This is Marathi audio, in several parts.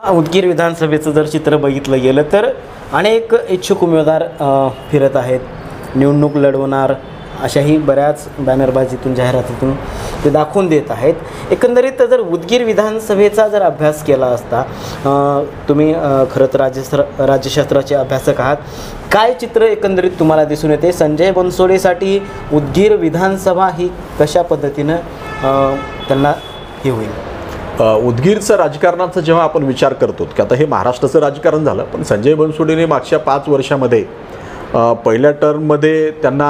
उदगीर विधानसभेचं जर चित्र बघितलं गेलं तर अनेक इच्छुक उमेदवार फिरत आहेत, निवडणूक लढवणार अशाही बऱ्याच बॅनरबाजीतून जाहिरातीतून ते दाखवून देत आहेत. एकंदरीत जर उदगीर विधानसभेचा जर अभ्यास केला असता, तुम्ही खरं तर राज्यशास्त्राचे अभ्यासक आहात, काय चित्र एकंदरीत तुम्हाला दिसून येते? संजय बनसोडेसाठी उदगीर विधानसभा ही कशा पद्धतीनं त्यांना हे होईल? उदगीरचं राजकारणाचा जेव्हा आपण विचार करतो की आता हे महाराष्ट्राचं राजकारण झालं, पण संजय बनसोडेने मागच्या 5 वर्षामध्ये पहिल्या टर्ममध्ये त्यांना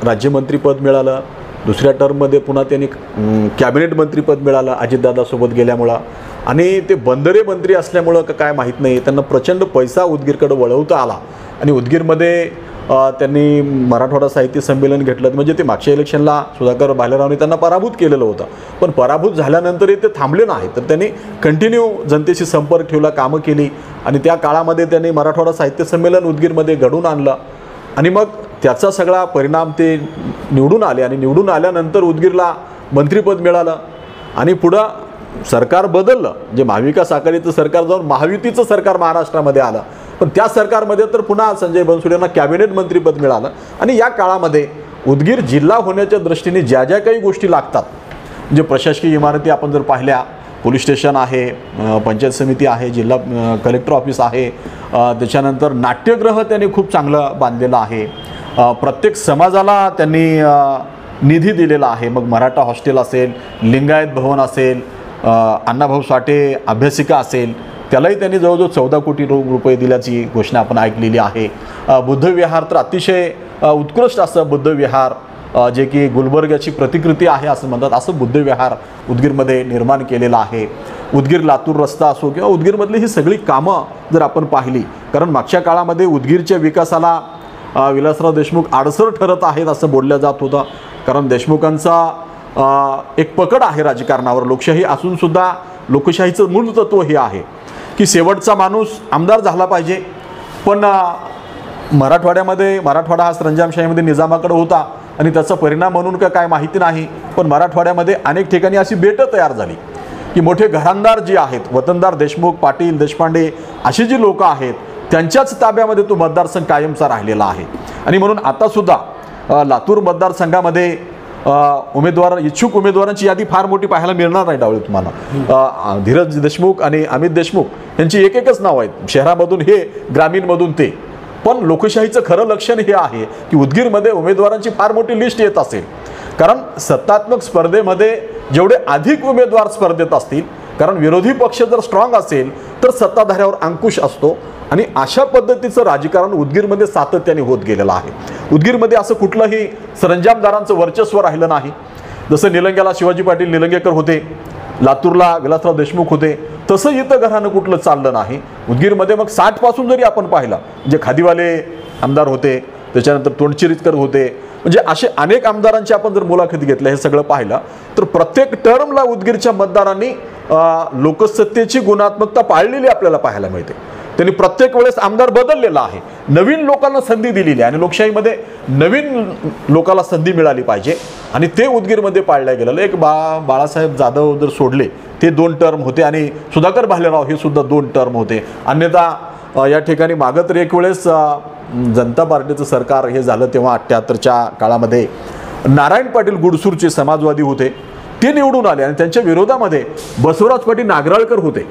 राज्यमंत्रीपद मिळालं, दुसऱ्या टर्ममध्ये पुन्हा त्यांनी कॅबिनेट मंत्रीपद मिळालं अजितदादासोबत गेल्यामुळं, आणि ते बंदरे मंत्री असल्यामुळं का काय माहीत नाही त्यांना प्रचंड पैसा उदगीरकडे वळवता आला आणि उदगीरमध्ये त्यांनी मराठवाडा साहित्य संमेलन घेतलं. म्हणजे ते मागच्या इलेक्शनला सुधाकर भालेरावने त्यांना पराभूत केलेलं होतं, पण पराभूत झाल्यानंतरही ते थांबले नाही, तर त्यांनी कंटिन्यू जनतेशी संपर्क ठेवला, कामं केली आणि त्या काळामध्ये त्यांनी मराठवाडा साहित्य संमेलन उदगीरमध्ये घडवून आणलं आणि मग त्याचा सगळा परिणाम ते निवडून आले आणि निवडून आल्यानंतर उदगीरला मंत्रिपद मिळालं आणि पुढं सरकार बदललं. जे महाविकास आघाडीचं सरकार जाऊन महायुतीचं सरकार महाराष्ट्रामध्ये आलं, पण त्या सरकारमध्ये तर पुन्हा संजय बनसोडे यांना कॅबिनेट मंत्रीपद मिळालं आणि या काळामध्ये उदगीर जिल्हा होण्याच्या दृष्टीने ज्या ज्या काही गोष्टी लागतात, म्हणजे प्रशासकीय इमारती आपण जर पाहिल्या, पोलीस स्टेशन आहे, पंचायत समिती आहे, जिल्हा कलेक्टर ऑफिस आहे, त्याच्यानंतर नाट्यगृह त्यांनी खूप चांगलं बांधलेलं आहे, प्रत्येक समाजाला त्यांनी निधी दिलेला आहे. मग मराठा हॉस्टेल असेल, लिंगायत भवन असेल, अण्णाभाऊ साठे अभ्यासिका असेल, त्यालाही त्यांनी जवळजवळ 14 कोटी रुपये दिल्याची घोषणा आपण ऐकलेली आहे. बुद्धविहार तर अतिशय उत्कृष्ट असं बुद्धविहार, जे की गुलबर्गाची प्रतिकृती आहे असं म्हणतात, असं बुद्धविहार उदगीरमध्ये निर्माण केलेलं आहे. उदगीर लातूर रस्ता असो किंवा उदगीरमधली ही सगळी कामं जर आपण पाहिली, कारण मागच्या काळामध्ये उदगीरच्या विकासाला विलासराव देशमुख आडसर ठरत आहेत असं बोललं जात होतं, कारण देशमुखांचा एक पकड आहे राजकारणावर. लोकशाही असूनसुद्धा लोकशाहीचं मूळ तत्त्व हे आहे की शेवटचा माणूस आमदार झाला पाहिजे, पण मराठवाडा हा सरंजामशाहीमध्ये निजामाकडे होता आणि त्याचा परिणाम म्हणून का काय माहिती नाही, पण मराठवाड्यामध्ये अनेक ठिकाणी अशी बेटं तयार झाली की मोठे घराणदार जे आहेत, वतनदार देशमुख, पाटील, देशपांडे अशी जी लोकं आहेत, त्यांच्याच ताब्यामध्ये तो मतदारसंघ कायमचा राहिलेला आहे. आणि म्हणून आतासुद्धा लातूर मतदारसंघामध्ये इच्छुक उमेदवारांची यादी फार मोठी पाहायला मिळणार नाही डावळे तुम्हाला. धीरज देशमुख आणि अमित देशमुख यांची एकच नाव आहेत, शहरामधून हे, ग्रामीणमधून ते. पण लोकशाहीचं खरं लक्षण हे आहे की उदगीरमध्ये उमेदवारांची फार मोठी लिस्ट येत असेल, कारण सत्तात्मक स्पर्धेमध्ये जेवढे अधिक उमेदवार स्पर्धेत असतील, कारण विरोधी पक्ष जर स्ट्रॉंग असेल तर सत्ताधाऱ्यावर अंकुश असतो आणि अशा पद्धतीचं राजकारण उदगीरमध्ये सातत्याने होत गेलेलं आहे. उदगीरमध्ये असं कुठलंही सरंजामदारांचं वर्चस्व राहिलं नाही. जसं निलंग्याला शिवाजी पाटील निलंगेकर होते, लातूरला विलासराव देशमुख होते, तसं इथं घरानं कुठलं चाललं नाही. उदगीरमध्ये मग 60 पासून जरी आपण पाहिलं, म्हणजे खादीवाले आमदार होते, त्याच्यानंतर तोंडचिरीतकर होते, म्हणजे असे अनेक आमदारांची आपण जर मुलाखती घेतल्या, हे सगळं पाहिलं तर प्रत्येक टर्मला उदगीरच्या मतदारांनी लोकसत्तेची गुणात्मकता पाळलेली आपल्याला पाहायला मिळते. त्यांनी प्रत्येक वेळेस आमदार बदललेला आहे, नवीन लोकांना संधी दिलेली आहे आणि लोकशाहीमध्ये नवीन लोकांना संधी मिळाली पाहिजे आणि ते उदगीरमध्ये पाळल्या गेलेलं. एक बाळासाहेब जाधव जर सोडले, ते 2 टर्म होते आणि सुधाकर भालेराव हे सुद्धा 2 टर्म होते. अन्यथा या ठिकाणी मागं तर एक वेळेस जनता पार्टीचं सरकार हे झालं तेव्हा 78च्या काळामध्ये नारायण पाटील गुडसूरचे समाजवादी होते, ते निवडून आले आणि त्यांच्या विरोधामध्ये बसवराज पाटील नागराळकर होते.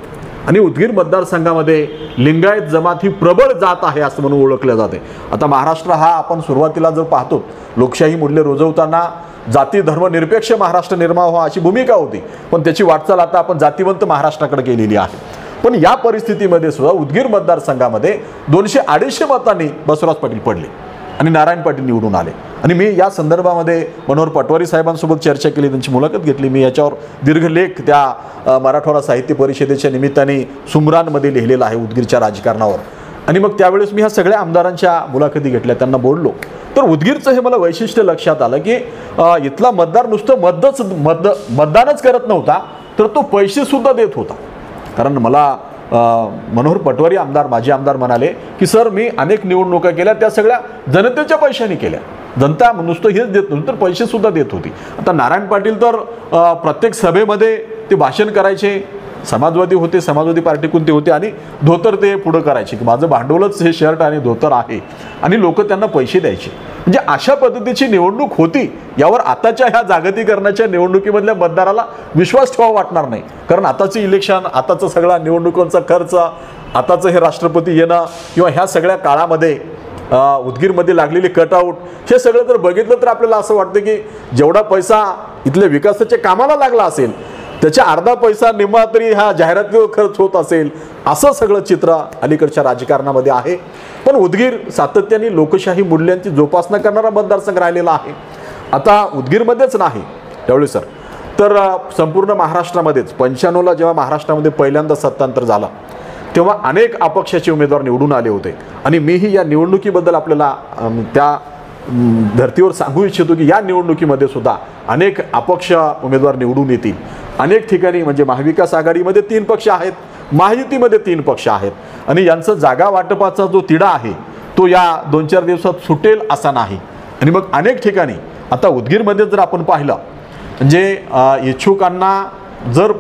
आणि उदगीर मतदारसंघामध्ये लिंगायत जमात ही प्रबळ जात आहे असं म्हणून ओळखलं जाते. आता महाराष्ट्र हा आपण सुरुवातीला जर पाहतो, लोकशाही मूल्य रुजवताना जाती धर्मनिरपेक्ष महाराष्ट्र निर्माण व्हावा अशी भूमिका होती, पण त्याची वाटचाल आता आपण जातीवंत महाराष्ट्राकडे केलेली आहे. पण या परिस्थितीमध्ये सुद्धा उदगीर मतदारसंघामध्ये 200-250 मतांनी बसवराज पाटील पडले आणि नारायण पाटील निवडून आले. आणि मी या संदर्भामध्ये मनोहर पटवारी साहेबांसोबत चर्चा केली, त्यांची मुलाखत घेतली. मी याच्यावर दीर्घ लेख त्या मराठवाडा साहित्य परिषदेच्या निमित्ताने सुमरानमध्ये लिहिलेला आहे उदगीरच्या राजकारणावर. आणि मग त्यावेळेस मी ह्या सगळ्या आमदारांच्या मुलाखती घेतल्या, त्यांना बोललो. तर उदगीरचं हे मला वैशिष्ट्य लक्षात आलं की इथला मतदार नुसतं मतदानच करत नव्हता, तर तो पैसेसुद्धा देत होता. कारण मला मनोहर पटवारी आमदार, माजी आमदार म्हणाले की सर, मी अनेक निवडणुका केल्या, त्या सगळ्या जनतेच्या पैशाने केल्या. जनता नुसतं हेच देत नव्हती तर पैसेसुद्धा देत होती. आता नारायण पाटील तर प्रत्येक सभेमध्ये ते भाषण करायचे, समाजवादी होते, समाजवादी पार्टीकडून ते होते आणि धोतर ते पुढं करायचे की माझं भांडवलच हे शर्ट आणि धोतर आहे आणि लोक त्यांना पैसे द्यायचे. म्हणजे अशा पद्धतीची निवडणूक होती. यावर आताच्या ह्या जागतिकरणाच्या निवडणुकीमधल्या मतदाराला विश्वास ठेवा वाटणार नाही. कारण आताचं इलेक्शन, आताचा सगळा निवडणुकांचा खर्च, आताचं हे राष्ट्रपती येणं किंवा ह्या सगळ्या काळामध्ये उदगीरमध्ये लागलेली कटआउट, हे सगळं जर बघितलं तर आपल्याला असं वाटतं की जेवढा पैसा इथल्या विकासाच्या कामाला लागला असेल त्याच्या अर्धा पैसा निम्मा तरी ह्या जाहिरातीवर खर्च होत असेल, असं सगळं चित्र अलीकडच्या राजकारणामध्ये आहे. पण उदगीर सातत्याने लोकशाही मूल्यांची जोपासना करणारा मतदारसंघ राहिलेला आहे. आता उदगीरमध्येच नाही त्यावेळी सर, तर संपूर्ण महाराष्ट्रामध्येच 95ला जेव्हा महाराष्ट्रामध्ये पहिल्यांदा सत्तांतर झालं तेव्हा अनेक अपक्षाचे उमेदवार निवडून आले होते. आणि मीही या निवडणुकीबद्दल आपल्याला त्या धर्तीवर सांगू इच्छितो की या निवडणुकीमध्ये सुद्धा अनेक अपक्ष उमेदवार निवडून येतील. अनेक ठिकाणी म्हणजे महाविकास आघाडीमध्ये 3 पक्ष आहेत, महायुतीमध्ये 3 पक्ष आहेत आणि यांचा जागा वाटपाचा जो तिढा आहे तो या 2-4 दिवसात सुटेल असा नाही. आणि मग अनेक ठिकाणी आता उदगीरमध्ये जर आपण पाहिलं म्हणजे इच्छुकांना जर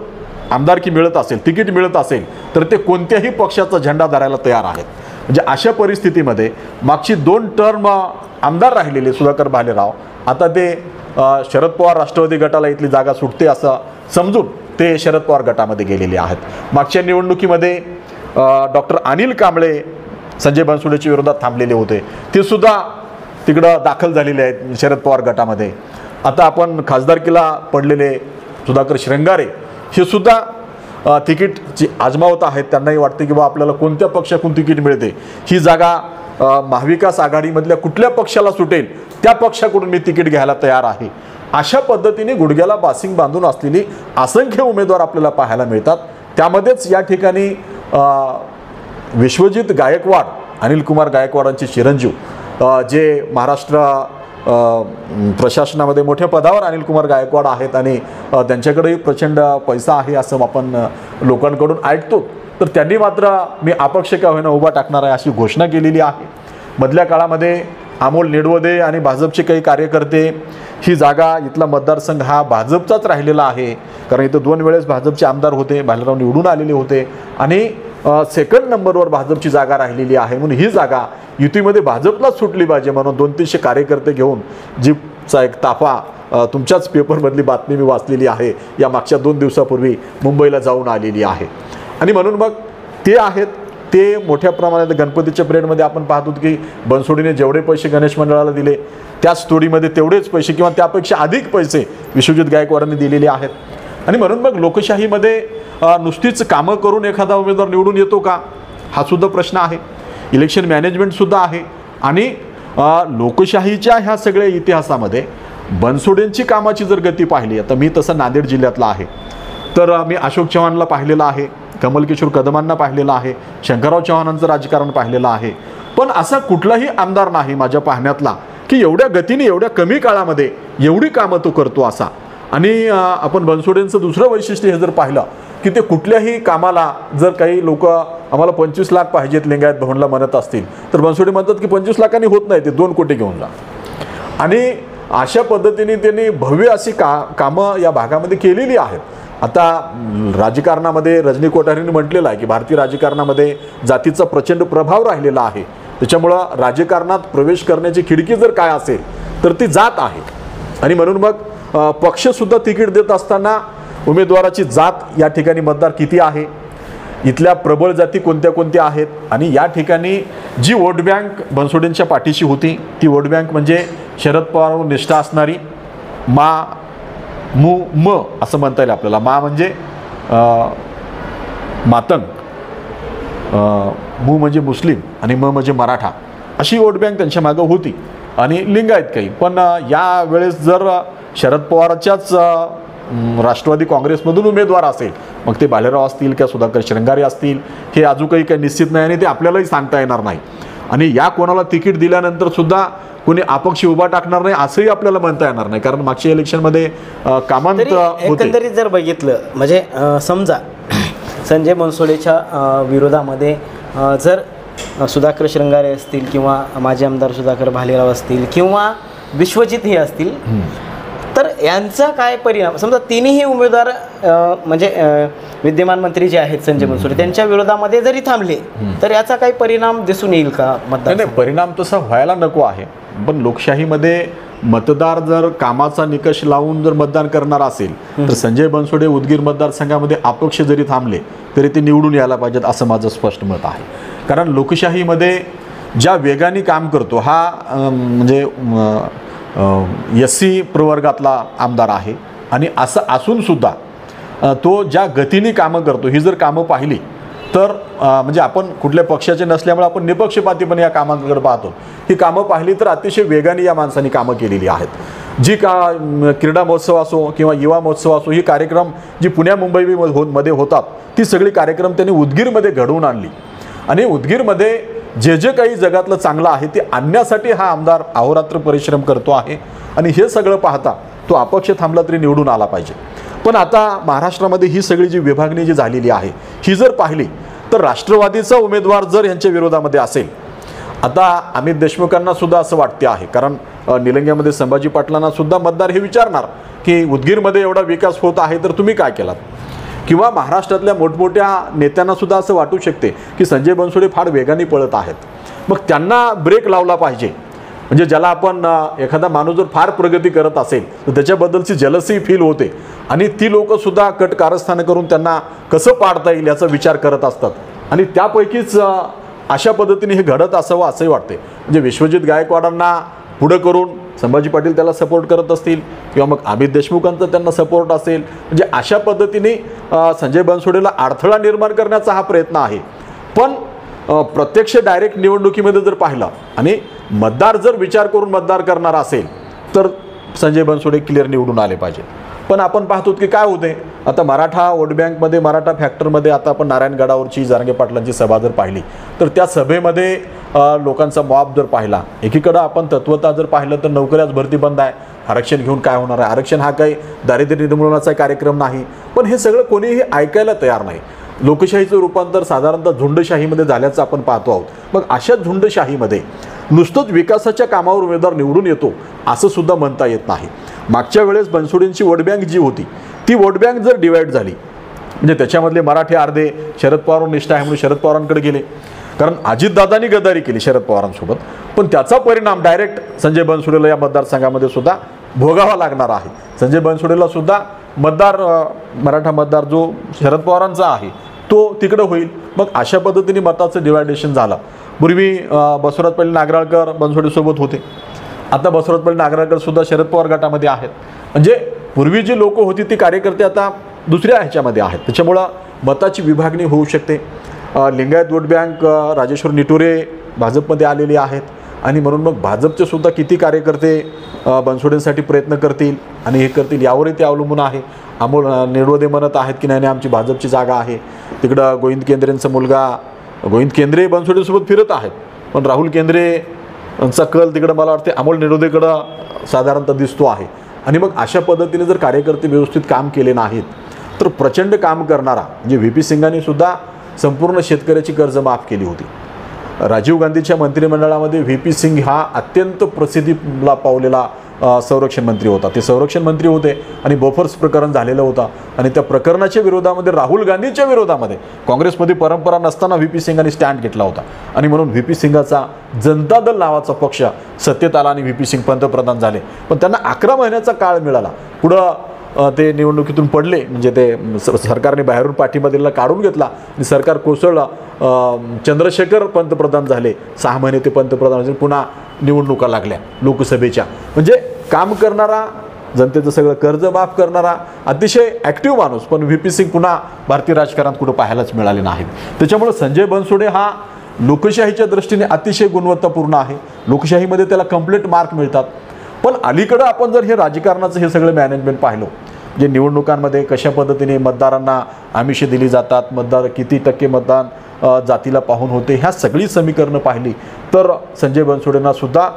आमदारकी मिळत असेल, तिकीट मिळत असेल तर ते कोणत्याही पक्षाचा झेंडा धरायला तयार आहेत. म्हणजे अशा परिस्थितीमध्ये मागची 2 टर्म आमदार राहिलेले सुधाकर भालेराव आता ते शरद पवार राष्ट्रवादी गटाला इथली जागा सुटते असं समजून ते शरद पवार गटामध्ये गेलेले आहेत. मागच्या निवडणुकीमध्ये डॉक्टर अनिल कांबळे संजय बनसोडेच्या विरोधात थांबलेले होते, ते सुद्धा तिकडं दाखल झालेले आहेत शरद पवार गटामध्ये. आता आपण खासदारकीला पडलेले सुधाकर श्रंगारे हे सुद्धा तिकीटची आजमावत आहेत. त्यांनाही वाटते की बा आपल्याला कोणत्या पक्षाकडून तिकीट मिळते, ही जागा महाविकास आघाडीमधल्या कुठल्या पक्षाला सुटेल त्या पक्षाकडून मी तिकीट घ्यायला तयार आहे. अशा पद्धतीने गुडघ्याला बासिंग बांधून असलेली असंख्य उमेदवार आपल्याला पाहायला मिळतात. त्यामध्येच या ठिकाणी विश्वजित गायकवाड, अनिल कुमार गायकवाडांचे चिरंजीव जे महाराष्ट्र प्रशासनामध्ये मोठ्या पदावर अनिल कुमार गायकवाड आहेत आणि त्यांच्याकडेही प्रचंड पैसा आहे असं आपण लोकांकडून ऐकतो. तर त्यांनी मात्र मी अपक्ष का होईना उभा टाकणार आहे अशी घोषणा केलेली आहे. मधल्या काळामध्ये अमोल निडवदे आणि भाजपचे काही कार्यकर्ते ही जागा, इथला मतदारसंघ हा भाजपचाच राहिलेला आहे कारण इथं 2 वेळेस भाजपचे आमदार होते, भालेराव निवडून आलेले होते आणि सेकंड नंबरवर भाजपची जागा राहिलेली आहे म्हणून ही जागा युतीमध्ये भाजपलाच सुटली पाहिजे म्हणून 200-300 कार्यकर्ते घेऊन जीपचा एक ताफा, तुमच्याच पेपरमधली बातमी मी वाचलेली आहे, या मागच्या 2 दिवसापूर्वी मुंबईला जाऊन आलेली आहे. आणि म्हणून मग ते आहेत ते मोठ्या प्रमाणात गणपतीच्या पिरियडमध्ये आपण पाहतो की बनसोडीने जेवढे पैसे गणेश मंडळाला दिले त्याच तोडीमध्ये तेवढेच पैसे किंवा त्यापेक्षा अधिक पैसे विश्वजित गायकवाडांनी दिलेले आहेत. आणि म्हणून मग लोकशाहीमध्ये नुसतीच कामं करून एखादा उमेदवार निवडून येतो का, हा सुद्धा प्रश्न आहे. इलेक्शन मॅनेजमेंटसुद्धा आहे. आणि लोकशाहीच्या ह्या सगळ्या इतिहासामध्ये बनसोडेंची कामाची जर गती पाहिली, आता मी तसं नांदेड जिल्ह्यातला आहे तर मी अशोक चव्हाणला पाहिलेलं आहे, कमलकिशोर कदमांना पाहिलेलं आहे, शंकरराव चव्हाणांचं राजकारण पाहिलेलं आहे. पण असा कुठलाही आमदार नाही माझ्या पाहण्यातला की एवढ्या गतीने एवढ्या कमी काळामध्ये एवढी कामं तो करतो असा. आणि आपण बनसोडेंचं दुसरं वैशिष्ट्य हे जर पाहिलं की ते कुठल्याही कामाला जर काही लोक आम्हाला 25 लाख पाहिजेत लिंगायत भवनला म्हणत असतील तर बनसोडे म्हणतात की 25 लाखांनी होत नाही, ते 2 कोटी घेऊन जा. आणि अशा पद्धतीने त्यांनी भव्य अशी कामं या भागामध्ये केलेली आहेत. आता राजकारणामध्ये रजनी कोठारींनी म्हटलेलं आहे की भारतीय राजकारणामध्ये जातीचा प्रचंड प्रभाव राहिलेला आहे, त्याच्यामुळं राजकारणात प्रवेश करण्याची खिडकी जर काय असेल तर ती जात आहे. आणि म्हणून मग पक्षसुद्धा तिकीट देत असताना उमेदवाराची जात या ठिकाणी मतदार किती आहे, इथल्या प्रबळ जाती कोणत्या कोणत्या आहेत आणि या ठिकाणी जी वोट बँक बनसोडेंच्या पाठीशी होती ती वोट बँक म्हणजे शरद पवारवर निष्ठा असणारी म असं म्हणता येईल आपल्याला. मा म्हणजे मातंग, मू म्हणजे मुस्लिम आणि म म्हणजे मराठा, अशी वोट बँक त्यांच्या मागं होती आणि लिंगायत काही. पण या वेळेस जर शरद पवारच्याच राष्ट्रवादी काँग्रेसमधून उमेदवार असेल, मग ते भालेराव असतील किंवा सुधाकर श्रंगारे असतील, हे अजूनही काही निश्चित नाही आणि ते आपल्यालाही सांगता येणार नाही. आणि या कोणाला तिकीट दिल्यानंतर सुद्धा कोणी अपक्ष उभा टाकणार नाही असंही आपल्याला म्हणता येणार नाही, कारण मागच्या इलेक्शनमध्ये कामांत एकंदरीत जर बघितलं म्हणजे समजा संजय बनसोडेच्या विरोधामध्ये जर सुधाकर श्रंगारे असतील किंवा माजी आमदार सुधाकर भालेराव असतील किंवा विश्वजित हे असतील तर यांचा काय परिणाम, समजा तिन्ही उमेदवार म्हणजे विद्यमान मंत्री जे आहेत संजय बनसोडे त्यांच्या विरोधामध्ये जरी थांबले तर याचा काही परिणाम दिसून येईल का मतदार? नाही, परिणाम तसा व्हायला नको आहे, पण लोकशाहीमध्ये मतदार जर कामाचा निकष लावून जर मतदान करणार असेल तर संजय बनसोडे उदगीर मतदारसंघामध्ये अपक्ष जरी थांबले तरी ते निवडून यायला पाहिजेत असं माझं स्पष्ट मत आहे. कारण लोकशाहीमध्ये ज्या वेगाने काम करतो हा म्हणजे SC प्रवर्गातला आमदार आहे आणि असं असूनसुद्धा तो ज्या गतीने कामं करतो ही जर कामं पाहिली तर म्हणजे आपण कुठल्या पक्षाचे नसल्यामुळे आपण निपक्षपातीपणे या कामांकडे पाहतो. ही कामं पाहिली तर अतिशय वेगाने या माणसांनी कामं केलेली आहेत. जी क्रीडा महोत्सव असो किंवा युवा महोत्सव असो, ही कार्यक्रम जी पुण्या मुंबई मध्ये होतात ती सगळी कार्यक्रम त्यांनी उदगीरमध्ये घडवून आणली आणि उदगीरमध्ये जे काही जगातलं चांगलं आहे ते आणण्यासाठी हा आमदार अहोरात्र परिश्रम करतो आहे. आणि हे सगळं पाहता तो अपक्ष थांबला तरी निवडून आला पाहिजे. पण आता महाराष्ट्रामध्ये ही सगळी जी विभागणी जी झालेली आहे ही जर पाहिली तर राष्ट्रवादीचा उमेदवार जर यांच्या विरोधामध्ये असेल, आता अमित देशमुखांना सुद्धा असं वाटते आहे, कारण निलंग्यामध्ये संभाजी पाटलांना सुद्धा मतदार हे विचारणार की उदगीरमध्ये एवढा विकास होत आहे तर तुम्ही काय केलात, किंवा महाराष्ट्रातल्या मोठमोठ्या नेत्यांना सुद्धा असं वाटू शकते की संजय बनसोडे फार वेगाने पळत आहेत, मग त्यांना ब्रेक लावला पाहिजे. म्हणजे ज्याला आपण एखादा माणूस जर फार प्रगती करत असेल तर त्याच्याबद्दलची जलसी फील होते आणि ती लोकंसुद्धा कट कारस्थानं करून त्यांना कसं पाडता येईल याचा विचार करत असतात आणि त्यापैकीच अशा पद्धतीने हे घडत असावं असंही वाटते. म्हणजे विश्वजित गायकवाडांना पुढं करून संभाजी पाटील त्याला सपोर्ट करत असतील किंवा मग अमित देशमुखांचा त्यांना सपोर्ट असेल, म्हणजे अशा पद्धतीने संजय बनसोडेला अडथळा निर्माण करण्याचा हा प्रयत्न आहे. पण प्रत्यक्ष डायरेक्ट निवडणुकीमध्ये जर पाहिलं आणि मतदार जर विचार करून मतदार करणार असेल तर संजय बनसोडे क्लिअर निवडून आले पाहिजे. पण आपण पाहतो की काय होते, आता मराठा वोट बँकमध्ये मराठा फॅक्टरमध्ये आता आपण नारायणगडावरची जरांगे पाटलांची सभा जर पाहिली तर त्या सभेमध्ये लोकांचा मॉब जर पाहिला, एकीकडं आपण तत्वता जर पाहिलं तर नोकऱ्याच भरती बंद आहे, आरक्षण घेऊन काय होणार आहे, आरक्षण हा काही दारिद्र्य निर्मूलनाचा कार्यक्रम नाही. पण हे सगळं कोणीही ऐकायला तयार नाही. लोकशाहीचं रूपांतर साधारणतः झुंडशाहीमध्ये झाल्याचं आपण पाहतो आहोत. मग अशा झुंडशाहीमध्ये नुसतंच विकासाच्या कामावर उमेदवार निवडून येतो असं सुद्धा म्हणता येत नाही. मागच्या वेळेस बनसोडेंची वोट बँक जी होती ती वोट बँक जर डिवाईड झाली म्हणजे त्याच्यामधले मराठी अर्धे शरद पवार निष्ठा आहे म्हणून शरद पवारांकडे गेले, कारण अजितदादांनी गद्दारी केली शरद पवारांसोबत, पण त्याचा परिणाम डायरेक्ट संजय बनसोडेला या मतदारसंघामध्ये सुद्धा भोगावा लागणार आहे. संजय बनसोडेला सुद्धा मराठा मतदार जो शरद पवारांचा आहे तो तिकडं होईल. मग अशा पद्धतीने मताचं डिवायडेशन झालं. पूर्वी बसवराज पाटील नागराळकर बनसोडेसोबत होते, आता बसवराज पाटील नागराळकर सुद्धा शरद पवार गटामध्ये आहेत. म्हणजे पूर्वी जी लोक होती ती कार्यकर्ते आता दुसऱ्या ह्याच्यामध्ये आहेत, त्याच्यामुळं मताची विभागणी होऊ शकते. लिंगायत वोट बँक राजेश्वर निटुरे भाजपमध्ये आलेले आहेत आणि म्हणून मग भाजपचे सुद्धा किती कार्यकर्ते बनसोडेंसाठी प्रयत्न करतील आणि हे करतील यावरही ते अवलंबून आहे. अमोल निडवदे म्हणत आहेत की नाही आमची भाजपची जागा आहे. तिकडं गोविंद केंद्रेंचा मुलगा गोविंद केंद्रे बनसोडेसोबत फिरत आहेत, पण राहुल केंद्रेंचा कल तिकडं मला वाटते अमोल निडवदेकडं साधारणतः दिसतो आहे. आणि मग अशा पद्धतीने जर कार्यकर्ते व्यवस्थित काम केले नाहीत तर प्रचंड काम करणारा म्हणजे VP सिंगांनी सुद्धा संपूर्ण शेतकऱ्याची कर्ज माफ केली होती. राजीव गांधीच्या मंत्रिमंडळामध्ये VP सिंग हा अत्यंत प्रसिद्धीला पावलेला संरक्षण मंत्री होता. ते संरक्षण मंत्री होते आणि बोफर्स प्रकरण झालेलं होतं आणि त्या प्रकरणाच्या विरोधामध्ये राहुल गांधीच्या विरोधामध्ये काँग्रेसमध्ये परंपरा नसताना VP सिंगांनी स्टँड घेतला होता आणि म्हणून VP सिंगाचा जनता दल नावाचा पक्ष सत्तेत आला आणि VP सिंग पंतप्रधान झाले. पण त्यांना 11 महिन्याचा काळ मिळाला. पुढं ते निवडणुकीतून पडले, म्हणजे ते सरकारने बाहेरून पाठिंबा दिलेला काढून घेतला आणि सरकार कोसळलं. चंद्रशेखर पंतप्रधान झाले, 6 महिने ते पंतप्रधान झाले, पुन्हा निवडणुका लागल्या लोकसभेच्या. म्हणजे काम करणारा, जनतेचं सगळं कर्ज माफ करणारा अतिशय ॲक्टिव्ह माणूस, पण VP सिंग पुन्हा भारतीय राजकारणात कुठं पाहायलाच मिळाले नाहीत. त्याच्यामुळे संजय बनसोडे हा लोकशाहीच्या दृष्टीने अतिशय गुणवत्तापूर्ण आहे. लोकशाहीमध्ये त्याला कंप्लीट मार्क मिळतात. पण अलीकडं आपण जर हे राजकारणाचं हे सगळं मॅनेजमेंट पाहिलं, जे निवडणुकांमध्ये कशा पद्धतीने मतदारांना आमिषे दिली जातात, मतदार किती टक्के मतदान जातीला पाहून होते, ह्या सगळी समीकरणं पाहिली तर संजय बनसोडेंना सुद्धा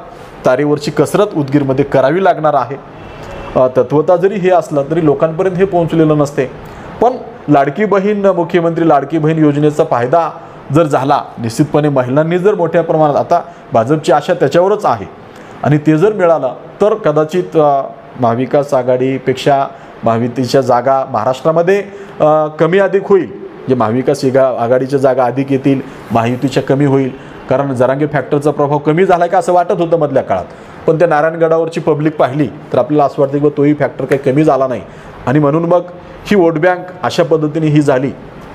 तारेवरची कसरत उदगीरमध्ये करावी लागणार आहे. तत्वता जरी हे असलं तरी लोकांपर्यंत हे पोहोचलेलं नसते. पण लाडकी बहीण, मुख्यमंत्री लाडकी बहीण योजनेचा फायदा जर झाला, निश्चितपणे महिलांनी जर मोठ्या प्रमाणात, आता भाजपची आशा त्याच्यावरच आहे आणि ते जर मिळालं तर कदाचित महाविकास आघाडीपेक्षा महायुतीच्या जागा महाराष्ट्रामध्ये कमी अधिक होईल. जे महाविकास आघाडीच्या जागा अधिक येतील, महायुतीच्या कमी होईल. कारण जरांगे फॅक्टरचा प्रभाव कमी झाला का असं वाटत होतं मधल्या काळात, पण त्या नारायणगडावरची पब्लिक पाहिली तर आपल्याला असं वाटतं की तोही फॅक्टर काही कमी झाला नाही. आणि म्हणून मग ही वोट बँक अशा पद्धतीने ही झाली.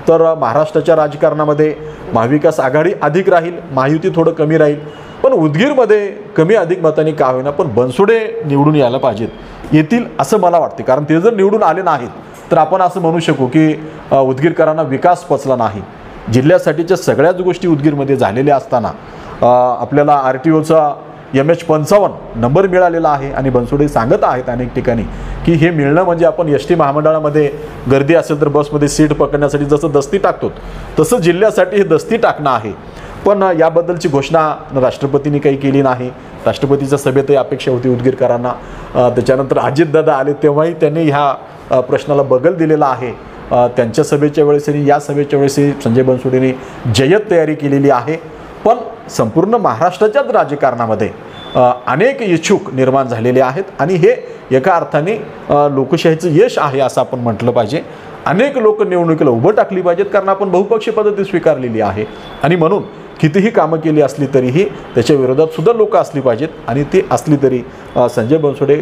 तर महाराष्ट्राच्या राजकारणामध्ये महाविकास आघाडी अधिक राहील, महायुती थोडं कमी राहील. पण उदगीरमध्ये कमी अधिक मतांनी का होईना पण बनसोडे निवडून यायला पाहिजेत, येतील असं मला वाटते. कारण ते जर निवडून आले नाहीत तर आपण असं म्हणू शकू की उदगीरकरांना विकास पचला नाही. जिल्ह्यासाठीच्या सगळ्याच गोष्टी उदगीरमध्ये झालेल्या असताना आपल्याला RTOचा MH55 नंबर मिळालेला आहे. आणि बनसोडे सांगत आहेत अनेक ठिकाणी की हे मिळणं म्हणजे आपण ST महामंडळामध्ये गर्दी असेल तर बसमध्ये सीट पकडण्यासाठी जसं दस्ती टाकतो तसं जिल्ह्यासाठी हे दस्ती टाकणं आहे. पण याबद्दलची घोषणा राष्ट्रपतींनी काही केली नाही. राष्ट्रपतीच्या सभेतही अपेक्षा होती उदगीरकरांना. त्याच्यानंतर अजितदादा आले तेव्हाही त्यांनी ह्या प्रश्नाला बगल दिलेला आहे. त्यांच्या सभेच्या वेळेसही या सभेच्या वेळेसही संजय बनसोडेंनी जय्यत तयारी केलेली आहे. पण संपूर्ण महाराष्ट्राच्याच राजकारणामध्ये अनेक इच्छुक निर्माण झालेले आहेत आणि हे एका अर्थाने लोकशाहीचं यश आहे असं आपण म्हटलं पाहिजे. अनेक लोक निवडणुकीला उभं टाकली पाहिजेत कारण आपण बहुपक्षीय पद्धती स्वीकारलेली आहे. आणि म्हणून कितीही कामं केली असली तरीही त्याच्या विरोधात सुद्धा लोक असली पाहिजेत आणि ती असली तरी संजय बनसोडे